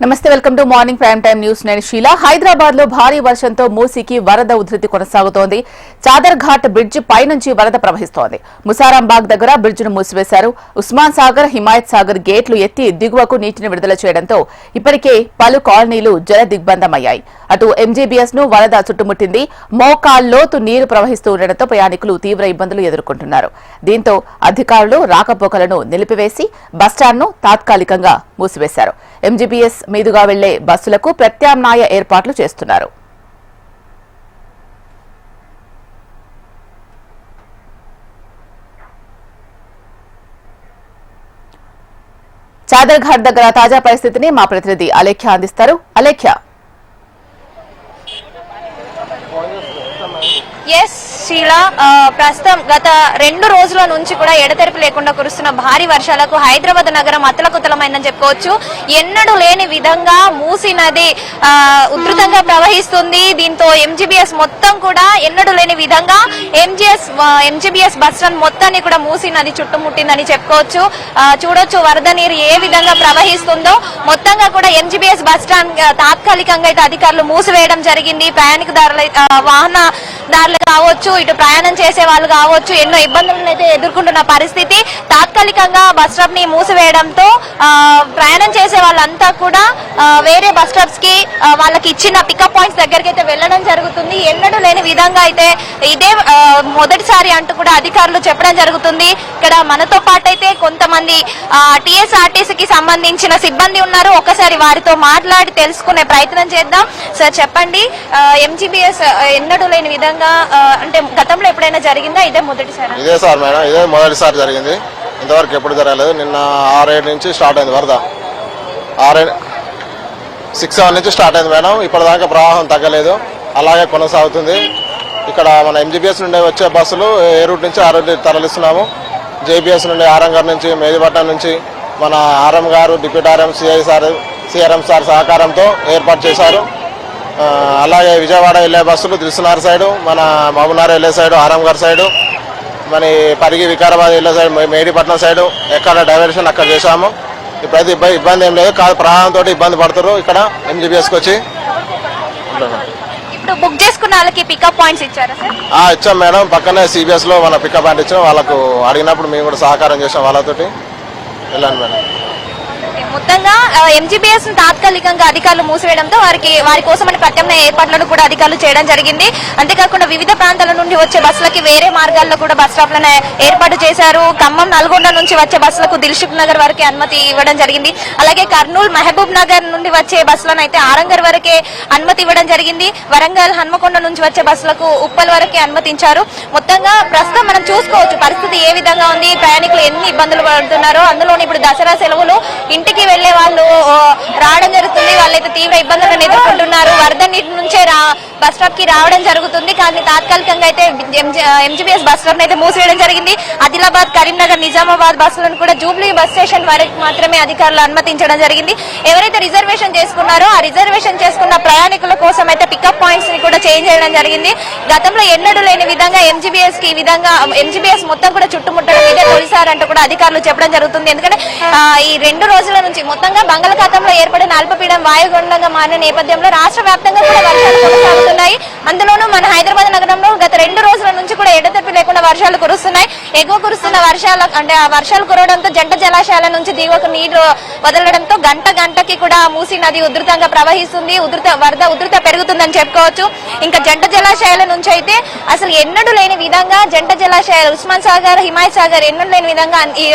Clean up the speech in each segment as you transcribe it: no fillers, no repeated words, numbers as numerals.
నమస్తే welcome to morning prime time news. నేను షీలా. హైదరాబాద్ లో భారీ వర్షంతో మూసీకి వరద ఉధృతి కొనసాగుతోంది. చాదర్ ఘాట్ బ్రిడ్జ్ పైనుంచి వరద ప్రవహిస్తోంది. ముసారాంబాగ్ దగ్గర బ్రిడ్జ్ ను మూసివేశారు. ఉస్మాన్ సాగర్, హిమాయత్ సాగర్ గేట్లు ఎత్తి దిగువకు నీటిని విడుదల చేయడంతో ఇప్పటికే పలు కాలనీలు జల దిగ్బంధమయ్యాయి. అటు ఎంజీబీఎస్ ను వరద చుట్టుముట్టింది. మోకాల్లోతు నీరు ప్రవహిస్తూ ఉండడంతో ప్రయాణికులు తీవ్ర ఇబ్బందులు ఎదుర్కొంటున్నారు. దీంతో అధికారులు రాకపోకలను నిలిపివేసి బస్టాండ్ను తాత్కాలికంగా మూసివేశారు. ఎంజీబీఎస్ మీదుగా వెళ్లే బస్సులకు ప్రత్యామ్నాయ ఏర్పాట్లు చేస్తున్నారు. చాదర్ ఘాట్ దగ్గర తాజా పరిస్థితిని మా ప్రతినిధి అలేఖ్య అందిస్తారు. అలేఖ్య. శీలా, ప్రస్తుతం గత 2 రోజుల నుంచి కూడా ఎడతెరిపి లేకుండా కురుస్తున్న భారీ వర్షాలకు హైదరాబాద్ నగరం అతలకుతలమైందని చెప్పుకోవచ్చు. ఎన్నడూ లేని విధంగా మూసీ నది ఉధృతంగా ప్రవహిస్తుంది. దీంతో ఎంజీబీఎస్ మొత్తం కూడా ఎన్నడూ లేని విధంగా ఎంజీబీఎస్ బస్ స్టాండ్ మొత్తాన్ని కూడా మూసీ నది చుట్టుముట్టిందని చెప్పుకోవచ్చు. చూడొచ్చు వరద నీరు ఏ విధంగా ప్రవహిస్తుందో. మొత్తంగా కూడా ఎంజీబీఎస్ బస్ స్టాండ్ తాత్కాలికంగా అయితే అధికారులు మూసివేయడం జరిగింది. ప్రయాణికదారులు, వాహనదారులు కావచ్చు, ఇటు ప్రయాణం చేసే వాళ్ళు కావచ్చు, ఎన్నో ఇబ్బందులను అయితే ఎదుర్కొంటున్న పరిస్థితి. తాత్కాలికంగా బస్ స్టాప్ ని మూసివేయడంతో ప్రయాణం చేసే వాళ్ళంతా కూడా వేరే బస్ స్టాప్స్ కి వాళ్ళకి ఇచ్చిన పికప్ పాయింట్స్ దగ్గరికి అయితే వెళ్లడం జరుగుతుంది. ఎన్నడూ లేని విధంగా అయితే ఇదే మొదటిసారి అంటూ కూడా అధికారులు చెప్పడం జరుగుతుంది. ఇక్కడ మనతో పాటు అయితే కొంతమంది టీఎస్ఆర్టీసీకి సంబంధించిన సిబ్బంది ఉన్నారు. ఒకసారి వారితో మాట్లాడి తెలుసుకునే ప్రయత్నం చేద్దాం. సార్, చెప్పండి, ఎంజీబీఎస్ ఎన్నడూ లేని విధంగా అంటే గతంలో ఎప్పుడైనా జరిగిందా? ఇదే మొదటిసారి? ఇదే సార్ మేడం, ఇదే మొదటిసారి జరిగింది. ఇంతవరకు ఎప్పుడు జరగలేదు. నిన్న 6-7 నుంచి స్టార్ట్ అయింది వరద. 6-7 నుంచి స్టార్ట్ అయింది మేడం. ఇప్పటిదాకా ప్రవాహం తగ్గలేదు, అలాగే కొనసాగుతుంది. ఇక్కడ మన ఎంజీబీఎస్ నుండి వచ్చే బస్సులు ఏ రూట్ నుంచి ఆ రూట్ తరలిస్తున్నాము. జేబీఎస్ నుండి ఆరంగర్ నుంచి, మేదిపట్నం నుంచి మన ఆర్ఎం గారు, డిప్యూటీ ఆర్ఎం, సిఆర్ఎం సార్ సహకారంతో ఏర్పాటు చేశారు. అలాగే విజయవాడ వెళ్ళే బస్సులు దిల్సునార్ సైడు, మన మహబూబ్నగర్ వెళ్ళే సైడు, ఆరంగర్ సైడు, మన పరిగి వికారాబాద్ వెళ్ళే సైడ్, మేడిపట్నం సైడు ఎక్కడ డైవర్షన్ అక్కడ చేశాము. ఇప్పుడైతే ఇబ్బంది ఏం లేదు. ప్రవాహంతో ఇబ్బంది పడుతున్నారు ఇక్కడ ఎంజీబీఎస్కి వచ్చి. ఇప్పుడు బుక్ చేసుకున్న వాళ్ళకి పికప్ పాయింట్స్ ఇచ్చారా సార్? ఇచ్చాం మేడం. పక్కనే సిబిఎస్ లో మన పికప్ పాయింట్ ఇచ్చాం. వాళ్ళకు అడిగినప్పుడు మేము కూడా సహకారం చేసాం. వాళ్ళతోటి వెళ్ళాను మేడం. మొత్తంగా ఎంజీబీఎస్ తాత్కాలికంగా అధికారులు మూసివేయడంతో వారి కోసమని ప్రత్యామ్నాయ ఏర్పాట్లను కూడా అధికారులు చేయడం జరిగింది. అంతేకాకుండా వివిధ ప్రాంతాల నుండి వచ్చే బస్సులకి వేరే మార్గాల్లో కూడా బస్ స్టాప్లను ఏర్పాటు చేశారు. ఖమ్మం, నల్గొండ నుంచి వచ్చే బస్సులకు దిల్సుఖ్ నగర్ వరకే అనుమతి ఇవ్వడం జరిగింది. అలాగే కర్నూలు, మహబూబ్ నగర్ నుండి వచ్చే బస్సులను అయితే ఆరంగర్ వరకే అనుమతి ఇవ్వడం జరిగింది. వరంగల్, హన్మకొండ నుంచి వచ్చే బస్సులకు ఉప్పల్ వరకే అనుమతించారు. మొత్తంగా ప్రస్తుతం మనం చూసుకోవచ్చు పరిస్థితి ఏ విధంగా ఉంది, ప్రయాణికులు ఎన్ని ఇబ్బందులు పడుతున్నారో. అందులోని ఇప్పుడు దసరా సెలవులు, ఇంటికి వెళ్లే వాళ్ళు రావడం జరుగుతుంది. వాళ్ళైతే తీవ్ర ఇబ్బందులను ఎదుర్కొంటున్నారు. వరద నీటి నుంచే బస్ స్టాప్ కి రావడం జరుగుతుంది. కానీ తాత్కాలికంగా అయితే ఎంజీబీఎస్ బస్ స్టాప్ అయితే మూసివేయడం జరిగింది. ఆదిలాబాద్, కరీంనగర్, నిజామాబాద్ బస్సులను కూడా జూబ్లీ బస్ స్టేషన్ వరకు మాత్రమే అధికారులు అనుమతించడం జరిగింది. ఎవరైతే రిజర్వేషన్ చేసుకున్నారో ఆ రిజర్వేషన్ చేసుకున్న ప్రయాణికుల కోసం అయితే పికప్ పాయింట్స్ ని కూడా చేంజ్ చేయడం జరిగింది. గతంలో ఎన్నడూ లేని విధంగా ఎంజీబీఎస్ కి ఈ విధంగా ఎంజీబీఎస్ మొత్తం కూడా చుట్టుముట్టడం ఇదే తొలిసారి అంటూ కూడా అధికారులు చెప్పడం జరుగుతుంది. ఎందుకంటే ఈ 2 రోజుల నుంచి మొత్తంగా బంగాళాఖాతంలో ఏర్పడిన అల్పపీడనం వాయుగుండంగా మారిన నేపథ్యంలో రాష్ట్ర వ్యాప్తంగా కూడా వర్షాలు కొనసాగుతున్నాయి. అందులోనూ మన హైదరాబాద్ నగరంలో గత 2 రోజుల నుంచి కూడా ఎడతెరిపి లేకుండా వర్షాలు కురుస్తున్నాయి. ఎగువ కురుస్తున్న వర్షాలు అంటే ఆ వర్షాలు కురవడంతో జంట జలాశయాల నుంచి దిగువకు నీరు వదలడంతో గంటకి కూడా మూసీ నది ఉధృతంగా ప్రవహిస్తుంది. వరద ఉధృత పెరుగుతుందని చెప్పుకోవచ్చు. ఇంకా జంట జలాశయాల నుంచి అయితే అసలు ఎన్నడూ లేని విధంగా జంట జలాశయాలు ఉస్మాన్ సాగర్, హిమాయత్ సాగర్ ఎన్నడూ లేని విధంగా ఈ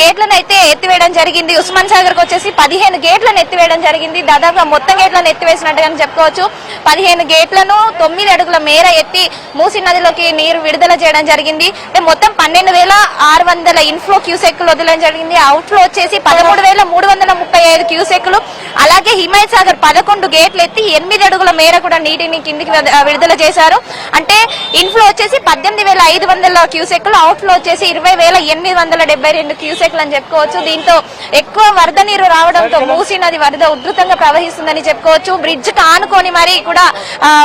గేట్లను అయితే ఎత్తివేయడం జరిగింది. ఉస్మాన్ సాగర్ కు వచ్చేసి 15 గేట్లను ఎత్తివేయడం జరిగింది. దాదాపుగా మొత్తం గేట్లను ఎత్తివేసినట్టుగా చెప్పుకోవచ్చు. 15 గేట్లను 9 అడుగుల మేర ఎత్తి మూసీ నదిలోకి నీరు విడుదల చేయడం జరిగింది. మొత్తం 12,600 ఇన్ఫ్లో క్యూసెక్లు వదలడం జరిగింది. అవుట్ఫ్లో వచ్చేసి 13,335 క్యూసెక్లు. అలాగే హిమాయత్ సాగర్ 11 గేట్లు ఎత్తి 8 అడుగుల మేర కూడా నీటిని కిందికి విడుదల చేశారు. అంటే ఇన్ఫ్లో వచ్చేసి 18,500 క్యూసెక్లు, అవుట్ఫ్లో వచ్చేసి 20,872 క్యూసెక్లు అని చెప్పుకోవచ్చు. దీంతో ఎక్కువ వరద నీరు రావడంతో మూసీ నది వరద ఉధృతంగా ప్రవహిస్తుందని చెప్పుకోవచ్చు. బ్రిడ్జ్ కానుకొని మరి కూడా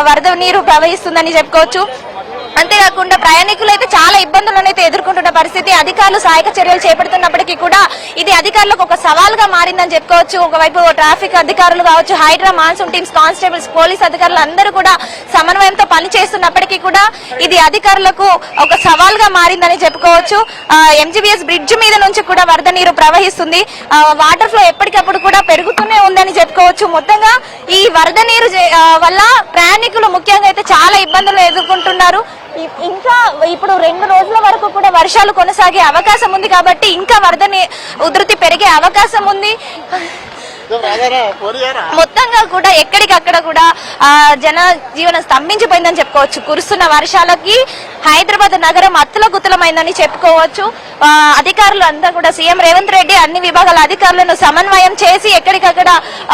వరద నీరు ప్రవహిస్తుందని చెప్పుకోవచ్చు. అంతేకాకుండా ప్రయాణికులు అయితే చాలా ఇబ్బందులను అయితే ఎదుర్కొంటున్న పరిస్థితి. అధికారులు సహాయక చర్యలు చేపడుతున్నప్పటికీ కూడా ఇది అధికారులకు ఒక సవాల్గా మారిందని చెప్పుకోవచ్చు. ఒకవైపు ట్రాఫిక్ అధికారులు కావచ్చు, HYDRAA, monsoon teams, constables, police అధికారులు అందరూ కూడా సమన్వయంతో పనిచేస్తున్నప్పటికీ కూడా ఇది అధికారులకు ఒక సవాల్గా మారిందని చెప్పుకోవచ్చు. ఎంజీబీఎస్ బ్రిడ్జ్ మీద నుంచి కూడా వరద నీరు ప్రవహిస్తుంది. వాటర్ ఫ్లో ఎప్పటికప్పుడు కూడా పెరుగుతూనే ఉందని చెప్పుకోవచ్చు. మొత్తంగా ఈ వరద నీరు వల్ల ప్రయాణికులు ముఖ్యంగా అయితే చాలా ఇబ్బందులు ఎదుర్కొంటున్నారు. ఇంకా ఇప్పుడు 2 రోజుల వరకు కూడా వర్షాలు కొనసాగే అవకాశం ఉంది కాబట్టి ఇంకా వరద ఉధృతి పెరిగే అవకాశం ఉంది. మొత్తంగా కూడా ఎక్కడికక్కడ కూడా జన జీవనం స్తంభించిపోయిందని చెప్పుకోవచ్చు. కురుస్తున్న వర్షాలకి హైదరాబాద్ నగరం అత్తలకుత్తలమైందని చెప్పుకోవచ్చు. అధికారులు అంతా కూడా సీఎం రేవంత్ రెడ్డి అన్ని విభాగాల అధికారులను సమన్వయం చేసి ఎక్కడికక్కడ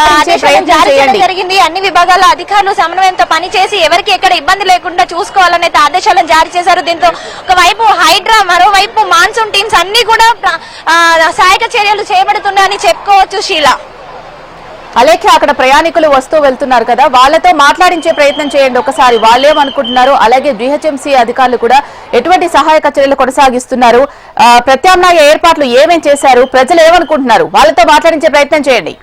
ఆదేశాలు జారీ చేయడం జరిగింది. అన్ని విభాగాల అధికారులు సమన్వయంతో పనిచేసి ఎవరికి ఎక్కడ ఇబ్బంది లేకుండా చూసుకోవాలని ఆదేశాలను జారీ చేశారు. దీంతో ఒకవైపు హైడ్రా, మరోవైపు మాన్సూన్ టీమ్స్ అన్ని కూడా సహాయక చర్యలు చేపడుతున్నాయని చెప్పుకోవచ్చు. శీలా, అలాగే అక్కడ ప్రయాణికులు వస్తూ వెళ్తున్నారు కదా, వాళ్ళతో మాట్లాడించే ప్రయత్నం చేయండి ఒకసారి. వాళ్ళేమనుకుంటున్నారు, అలాగే జీహెచ్ఎంసీ అధికారులు కూడా ఎటువంటి సహాయక చర్యలు కొనసాగిస్తున్నారు, ప్రత్యామ్నాయ ఏర్పాట్లు ఏమేం చేశారు, ప్రజలు ఏమనుకుంటున్నారు, వాళ్ళతో మాట్లాడించే ప్రయత్నం చేయండి.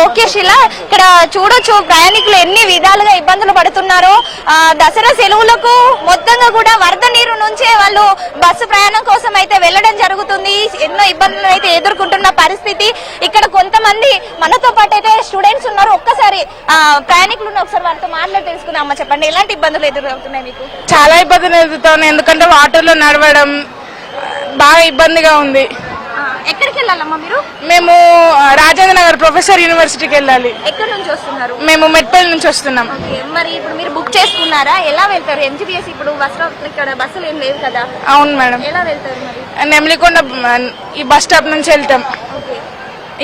ఓకే శిలా, ఇక్కడ చూడొచ్చు ప్రయాణికులు ఎన్ని విధాలుగా ఇబ్బందులు పడుతున్నారో. దసరా సెలవులకు మొత్తంగా కూడా వరద నీరు నుంచే వాళ్ళు బస్సు ప్రయాణం కోసం అయితే వెళ్ళడం జరుగుతుంది. ఎన్నో ఇబ్బందులు అయితే ఎదుర్కొంటున్న పరిస్థితి. ఇక్కడ కొంతమంది మనతో పాటు అయితే స్టూడెంట్స్ ఉన్నారు. ఒక్కసారి ప్రయాణికులు ఒకసారి వారితో మాట్లాడి తెలుసుకుందాం. అమ్మ, చెప్పండి, ఎలాంటి ఇబ్బందులు ఎదురవుతున్నాయి మీకు? చాలా ఇబ్బందులు ఎదుగుతున్నాయి, ఎందుకంటే వాటర్లో నడవడం బాగా ఇబ్బందిగా ఉంది. ఎక్కడికి వెళ్ళాలమ్మా మీరు? మేము రాజేంద్ర నగర్ ప్రొఫెసర్ యూనివర్సిటీకి వెళ్ళాలి. ఎక్కడి నుంచి వస్తున్నారు? మేము మెట్పల్లి నుంచి వస్తున్నాం. మరి ఇప్పుడు మీరు బుక్ చేసుకున్నారా? ఎలా వెళ్తారు? ఎంజీబీఎస్ ఇప్పుడు ఇక్కడ బస్సులు ఏం లేవు కదా. అవును మేడం. ఎలా వెళ్తారు మరి? నెమలికొండ ఈ బస్ స్టాప్ నుంచి వెళ్తాం.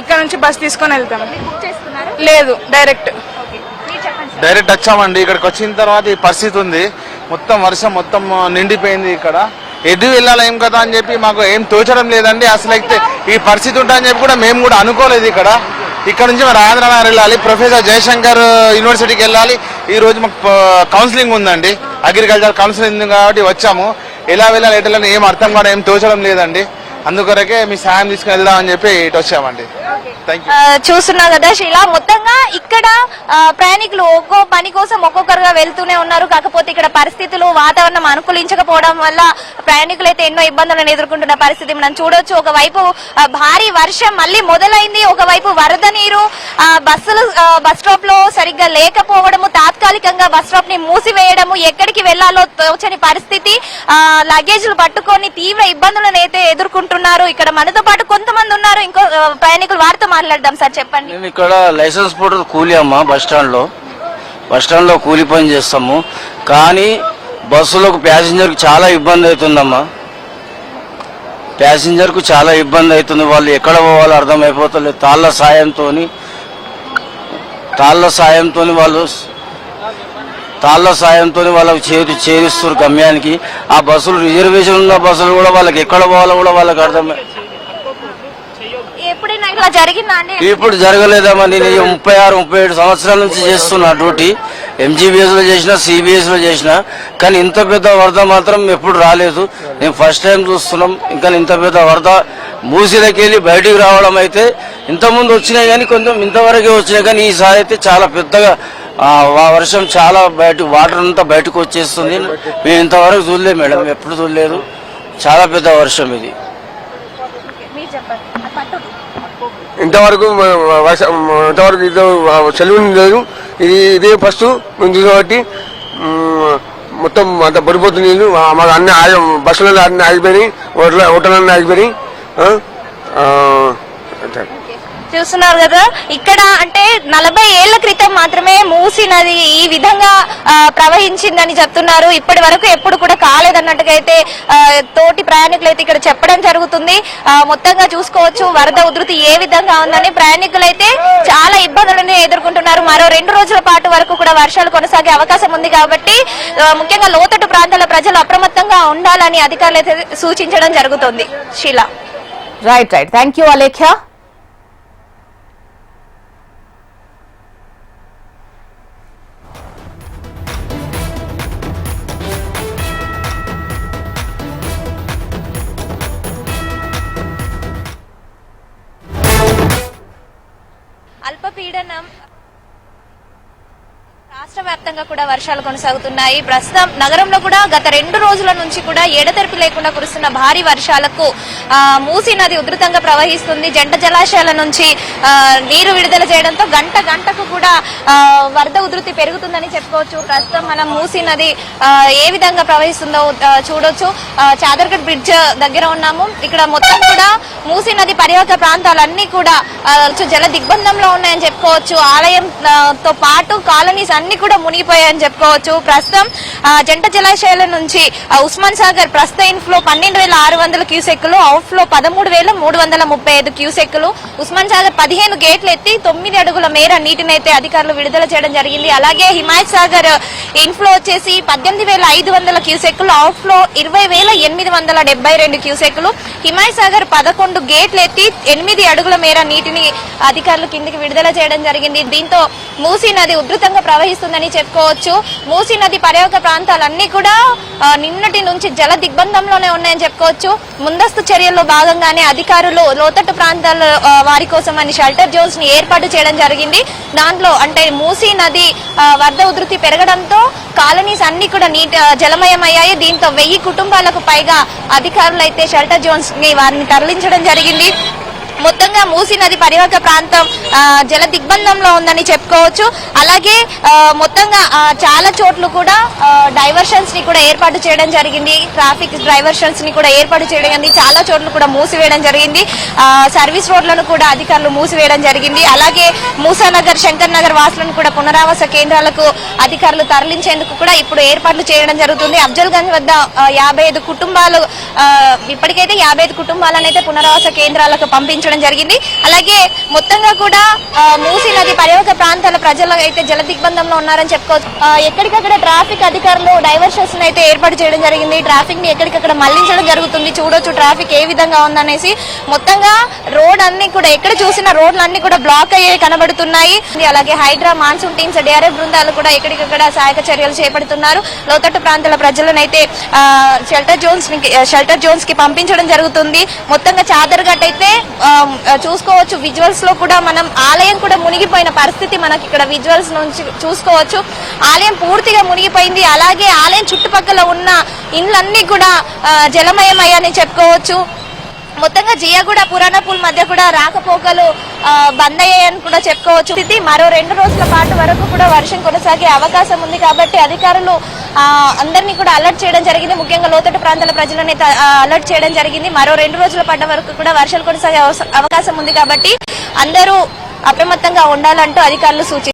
ఇక్కడ నుంచి బస్ తీసుకొని వెళ్తాం. బుక్ చేసుకున్నారా? లేదు, డైరెక్ట్ వచ్చామండి. ఇక్కడికి వచ్చిన తర్వాత ఈ పరిస్థితి ఉంది. మొత్తం వర్షం మొత్తం నిండిపోయింది. ఇక్కడ ఎటు వెళ్ళాలి ఏం కదా అని చెప్పి మాకు ఏం తోచడం లేదండి. అసలు అయితే ఈ పరిస్థితి ఉంటాయని చెప్పి కూడా మేము కూడా అనుకోలేదు. ఇక్కడ నుంచి రాజేంద్ర నగర్ వెళ్ళాలి, ప్రొఫెసర్ జయశంకర్ యూనివర్సిటీకి వెళ్ళాలి. ఈ రోజు మాకు కౌన్సిలింగ్ ఉందండి, అగ్రికల్చర్ కౌన్సిలింగ్ ఉంది కాబట్టి వచ్చాము. ఎలా వెళ్ళాలి ఎటు వెళ్ళాలి ఏం అర్థం కూడా ఏం తోచడం లేదండి. అందుకొరకే మీ సాయం తీసుకుని వెళ్దామని చెప్పి ఇటు వచ్చామండి. చూస్తున్నా కదా శీలా, మొత్తంగా ఇక్కడ ప్రయాణికులు ఒక్కో పని కోసం ఒక్కొక్కరుగా వెళ్తూనే ఉన్నారు. కాకపోతే ఇక్కడ పరిస్థితులు, వాతావరణం అనుకూలించకపోవడం వల్ల ప్రయాణికులు అయితే ఎన్నో ఇబ్బందులను ఎదుర్కొంటున్న పరిస్థితి మనం చూడొచ్చు. ఒకవైపు భారీ వర్షం మళ్ళీ మొదలైంది, ఒకవైపు వరద నీరు, బస్సులు బస్ స్టాప్ లో సరిగ్గా లేకపోవడము, తాత్కాలికంగా బస్ స్టాప్ ని మూసివేయడము, ఎక్కడికి వెళ్లాలో తోచని పరిస్థితి, లగేజ్లు పట్టుకొని తీవ్ర ఇబ్బందులను అయితే ఎదుర్కొంటున్నారు. ఇక్కడ మనతో పాటు కొంతమంది ఉన్నారు, ఇంకో ప్రయాణికులు, వారితో మాట్లాడదాం. సార్ చెప్పండి. నేను ఇక్కడ లైసెన్స్ పోటర్ కూలీ అమ్మా, బస్ స్టాండ్ లో కూలీ పని చేస్తాము. కానీ బస్సులకు ప్యాసింజర్ కు చాలా ఇబ్బంది అవుతుందమ్మా. ప్యాసింజర్ కు చాలా ఇబ్బంది అవుతుంది. వాళ్ళు ఎక్కడ పోవాలో అర్థమైపోతలేదు. తాళ్ల సాయంతో వాళ్ళకు చేరుస్తారు గమ్యానికి. ఆ బస్సులు రిజర్వేషన్ ఉన్న బస్సులు కూడా వాళ్ళకి ఎక్కడ పోవాలో కూడా వాళ్ళకి అర్థమై ఇప్పుడు జరగలేదమ్మా. నేను 36-37 సంవత్సరాల నుంచి చేస్తున్నా డ్యూటీ. ఎంజీబీఎస్ లో చేసిన, సిబిఎస్ లో చేసిన, కానీ ఇంత పెద్ద వరద మాత్రం ఎప్పుడు రాలేదు. నేను ఫస్ట్ టైం చూస్తున్నాం. ఇంకా ఇంత పెద్ద వరద మూసిలోకి వెళ్ళి బయటికి రావడం అయితే ఇంతకుముందు వచ్చినాయి కానీ కొంచెం ఇంతవరకే వచ్చినాయి. కానీ ఈసారి అయితే చాలా పెద్దగా వర్షం, చాలా వాటర్ అంతా బయటకు వచ్చేస్తుంది. మేము ఇంతవరకు చూడలేదు మేడం, ఎప్పుడు చూడలేదు. చాలా పెద్ద వర్షం ఇది. ఇంతవరకు సెలవు లేదు. ఇదే ఫస్ట్ ఉంది కాబట్టి మొత్తం అంత పడిపోతుంది నీళ్ళు. మాకు అన్ని బస్సులలో అన్ని ఆగిపోయినాయి, హోటలన్నీ ఆగిపోయినాయి. చూస్తున్నారు కదా, ఇక్కడ అంటే 40 ఏళ్ల క్రితం మాత్రమే మూసీ నది ఈ విధంగా ప్రవహించిందని చెప్తున్నారు. ఇప్పటి వరకు ఎప్పుడు కూడా కాలేదన్నట్టుగా అయితే తోటి ప్రయాణికులు అయితే ఇక్కడ చెప్పడం జరుగుతుంది. మొత్తంగా చూసుకోవచ్చు వరద ఉధృతి ఏ విధంగా ఉందని. ప్రయాణికులు అయితే చాలా ఇబ్బందులను ఎదుర్కొంటున్నారు. మరో 2 రోజుల పాటు వరకు కూడా వర్షాలు కొనసాగే అవకాశం ఉంది కాబట్టి ముఖ్యంగా లోతట్టు ప్రాంతాల ప్రజలు అప్రమత్తంగా ఉండాలని అధికారులు అయితే సూచించడం జరుగుతుంది. Sheela, right. Thank you Alekhya. వ్యాప్తంగా కూడా వర్షాలు కొనసాగుతున్నాయి. ప్రస్తుతం నగరంలో కూడా గత 2 రోజుల నుంచి కూడా ఎడతెరిపి లేకుండా కురుస్తున్న భారీ వర్షాలకు మూసీ నది ఉధృతంగా ప్రవహిస్తుంది. జంట జలాశయాల నుంచి నీరు విడుదల చేయడంతో గంటకు కూడా వరద ఉధృతి పెరుగుతుందని చెప్పుకోవచ్చు. ప్రస్తుతం మనం మూసీ నది ఏ విధంగా ప్రవహిస్తుందో చూడొచ్చు. చాదర్ఘట్ బ్రిడ్జ్ దగ్గర ఉన్నాము. ఇక్కడ మొత్తం కూడా మూసీ నది పరివాహక ప్రాంతాలన్నీ కూడా జల దిగ్బంధంలో ఉన్నాయని చెప్పుకోవచ్చు. ఆలయంతో పాటు కాలనీస్ అన్ని కూడా మునిగిపోయాయని చెప్పుకోవచ్చు. ప్రస్తుతం జంట జలాశయాల నుంచి ఉస్మాన్ సాగర్ ప్రస్తుత ఇన్ఫ్లో 12,600 క్యూసెక్కులు, అవుట్ ఫ్లో 13,335 క్యూసెక్కులు. ఉస్మాన్ సాగర్ 15 గేట్లు ఎత్తి 9 అడుగుల మేర నీటిని అయితే అధికారులు విడుదల చేయడం జరిగింది. అలాగే హిమాయత్ సాగర్ ఇన్ఫ్లో వచ్చేసి 18,500 క్యూసెక్కులు, అవుట్ ఫ్లో 20,872 క్యూసెక్కులు. హిమాయత్ సాగర్ 11 గేట్లు ఎత్తి 8 అడుగుల మేర నీటిని అధికారులు కిందికి విడుదల చేయడం జరిగింది. దీంతో మూసీ నది ఉధృతంగా ప్రవహిస్తుందని చెప్పుకోవచ్చు. మూసీ నది పరివాహక ప్రాంతాలన్నీ కూడా నిన్నటి నుంచి జల దిగ్బంధంలోనే ఉన్నాయని చెప్పుకోవచ్చు. ముందస్తు చర్యల్లో భాగంగానే అధికారులు లోతట్టు ప్రాంతాల వారి కోసం అని షెల్టర్ జోన్స్ ని ఏర్పాటు చేయడం జరిగింది. దాంట్లో అంటే మూసీ నది వరద ఉధృతి పెరగడంతో కాలనీస్ అన్ని కూడా జలమయమయ్యాయి. దీంతో 1000 కుటుంబాలకు పైగా అధికారులు అయితే షెల్టర్ జోన్స్ ని వారిని తరలించడం జరిగింది. మొత్తంగా మూసీ నది పరివాహక ప్రాంతం జల దిగ్బంధంలో ఉందని చెప్పుకోవచ్చు. అలాగే మొత్తంగా చాలా చోట్ల కూడా డైవర్షన్స్ ని కూడా ఏర్పాటు చేయడం జరిగింది. ట్రాఫిక్ డైవర్షన్స్ ని కూడా ఏర్పాటు చేయడం జరిగింది. చాలా చోట్ల కూడా మూసివేయడం జరిగింది. సర్వీస్ రోడ్లను కూడా అధికారులు మూసివేయడం జరిగింది. అలాగే మూసానగర్, శంకర్ నగర్ వాసులను కూడా పునరావాస కేంద్రాలకు అధికారులు తరలించేందుకు కూడా ఇప్పుడు ఏర్పాట్లు చేయడం జరుగుతుంది. అఫ్జల్ గంజ్ వద్ద 55 కుటుంబాలు ఇప్పటికైతే 55 కుటుంబాలను అయితే పునరావాస కేంద్రాలకు పంపించడం జరిగింది. అలాగే మొత్తంగా కూడా మూసీ నది పరివాహక ప్రాంతాల ప్రజలు అయితే జల దిగ్బంధంలో ఉన్నారని చెప్పుకోవచ్చు. ఎక్కడికక్కడ ట్రాఫిక్ అధికారులు డైవర్షన్స్ అయితే ఏర్పాటు చేయడం జరిగింది. ట్రాఫిక్ ని ఎక్కడికక్కడ మళ్లించడం జరుగుతుంది. చూడొచ్చు ట్రాఫిక్ ఏ విధంగా ఉందనేసి. మొత్తంగా రోడ్ అన్ని కూడా ఎక్కడ చూసినా రోడ్లు అన్ని కూడా బ్లాక్ అయ్యే కనబడుతున్నాయి. అలాగే హైడ్రా, మాన్సూన్ టీమ్స్, డిఆర్ఎఫ్ బృందాలు కూడా ఎక్కడికక్కడ సహాయక చర్యలు చేపడుతున్నారు. లోతట్టు ప్రాంతాల ప్రజలను అయితే షెల్టర్ జోన్స్ కి పంపించడం జరుగుతుంది. మొత్తంగా చాదర్ఘట్ అయితే చూసుకోవచ్చు. విజువల్స్ లో కూడా మనం ఆలయం కూడా మునిగిపోయిన పరిస్థితి మనకి ఇక్కడ విజువల్స్ నుంచి చూసుకోవచ్చు. ఆలయం పూర్తిగా మునిగిపోయింది. అలాగే ఆలయం చుట్టుపక్కల ఉన్న ఇండ్లన్నీ కూడా జలమయమయ్యాయని చెప్పుకోవచ్చు. మొత్తంగా జియాగూడ, పురాణపూల్ మధ్య కూడా రాకపోకలు బంద్ అయ్యాయని కూడా చెప్పుకోవచ్చు. మరో 2 రోజుల పాటు వరకు కూడా వర్షం కొనసాగే అవకాశం ఉంది కాబట్టి అధికారులు అందరినీ కూడా అలర్ట్ చేయడం జరిగింది. ముఖ్యంగా లోతట్టు ప్రాంతాల ప్రజలని అలర్ట్ చేయడం జరిగింది. మరో 2 రోజుల పాటు వరకు కూడా వర్షాలు కొనసాగే అవకాశం ఉంది కాబట్టి అందరూ అప్రమత్తంగా ఉండాలంటూ అధికారులు సూచించారు.